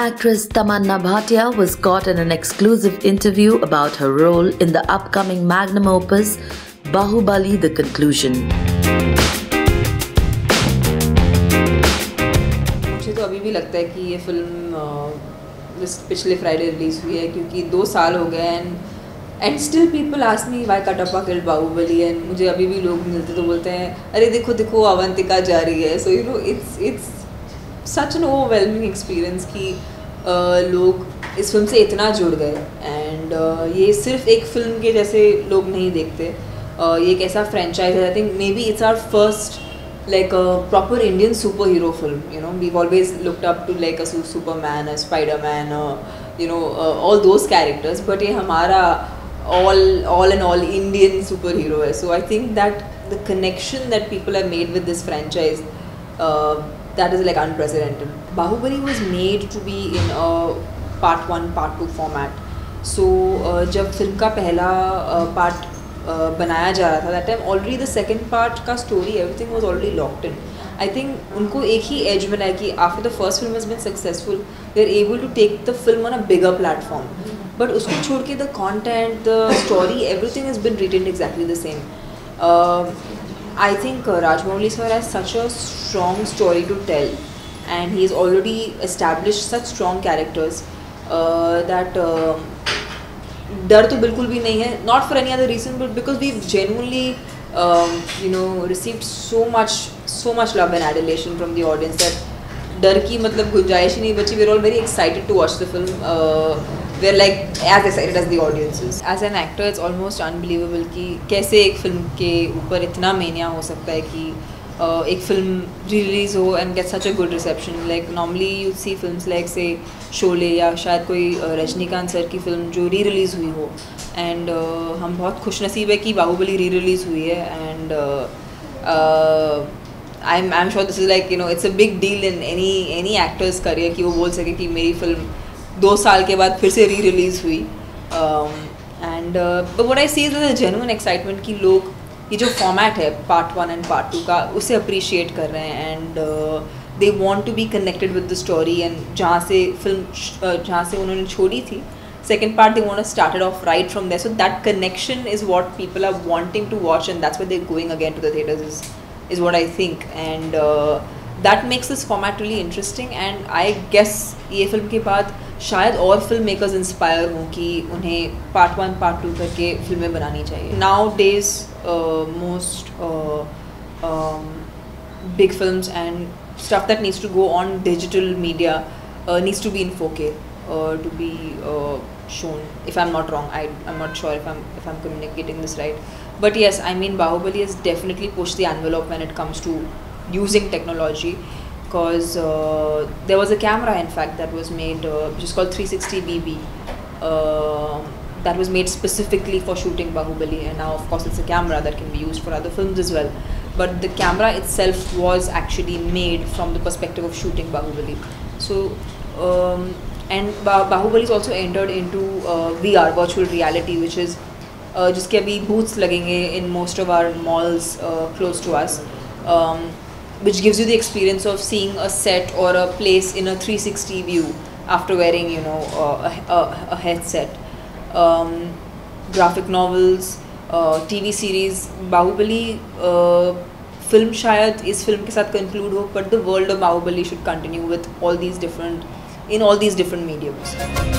Actress Tamanna Bhatia was caught in an exclusive interview about her role in the upcoming magnum opus Bahubali: The Conclusion. मुझे तो अभी भी लगता है कि ये फिल्म पिछले फ्राइडे रिलीज हुई है क्योंकि 2 साल हो गए and still people ask me why Kattappa killed Baahubali and मुझे अभी भी लोग मिलते तो बोलते हैं अरे देखो देखो अवंतिका जा रही है. So you know it's such an overwhelming experience कि लोग इस फिल्म से इतना जुड़ गए एंड ये सिर्फ एक फिल्म के जैसे लोग नहीं देखते. ये एक ऐसा फ्रेंचाइज है. I think maybe it's our first like a proper Indian superhero film. You know, we've always looked up to like a Superman, a Spider-Man, all those characters. But ये हमारा all and all Indian superhero है. So I think that the connection that people have made with this franchise, that is like unprecedented. Bahubali was made to be in a part 1, part 2 format. So जब film का पहला part बनाया जा रहा था that time already the second part का story everything was already locked in. I think उनको एक ही एज मिला है कि after the first film has been successful they are able to take the film on a bigger platform. But उसको छोड़ के the content the story everything has been retained exactly the same. I think Rajamouli sir has such a strong story to tell and he is already established such strong characters that डर तो बिल्कुल भी नहीं है. Not for any other reason but because we genuinely received so much love and adulation from the audience that डर की मतलब गुंजाइश ही नहीं बची. We are all very excited to watch the film. We are like as excited as the audiences. As an actor it's almost unbelievable कि कैसे एक फिल्म के ऊपर इतना मेनिया हो सकता है कि एक फिल्म री रिलीज़ हो and get such a good reception. Like normally you see films like say Sholay या शायद कोई रजनीकांत सर की फिल्म जो री रिलीज़ हुई हो एंड हम बहुत खुशनसीब है कि बाहुबली री रिलीज़ हुई है and I am sure this is like it's a big deal in any actors career कि वो बोल सके कि मेरी फिल्म 2 साल के बाद फिर से री रिलीज़ हुई. And but what I see is a genuine excitement कि लोग ये जो फॉर्मेट है पार्ट 1 एंड पार्ट 2 का उसे अप्रिशिएट कर रहे हैं and they want to be connected with the story and जहाँ से उन्होंने छोड़ी थी second part they want to started off right from there. So that connection is what people are wanting to watch and that's why they going again to the theatres is what I think and that makes this format really interesting. And I guess ये film के बाद शायद और film makers inspire हों कि उन्हें part 1 part 2 करके फिल्में बनानी चाहिए. Now days most big films and stuff that needs to go on digital media needs to be in 4K to be shown. If I'm not wrong, I'm not sure if I'm communicating this right. But yes, I mean Bahubali has definitely pushed the envelope when it comes to using technology. Because there was a camera, in fact, that was made, which is called 360 BB. That was made specifically for shooting Bahubali, and now of course it's a camera that can be used for other films as well. But the camera itself was actually made from the perspective of shooting Bahubali. So and Bahubali is also entered into VR, virtual reality, which is जिसके अभी booths लगेंगे in most of our malls close to us, which gives you the experience of seeing a set or a place in a 360 view after wearing a headset. Graphic novels, TV series, Baahubali film शायद इस film के साथ conclude हो but the world of Baahubali should continue with all these different mediums.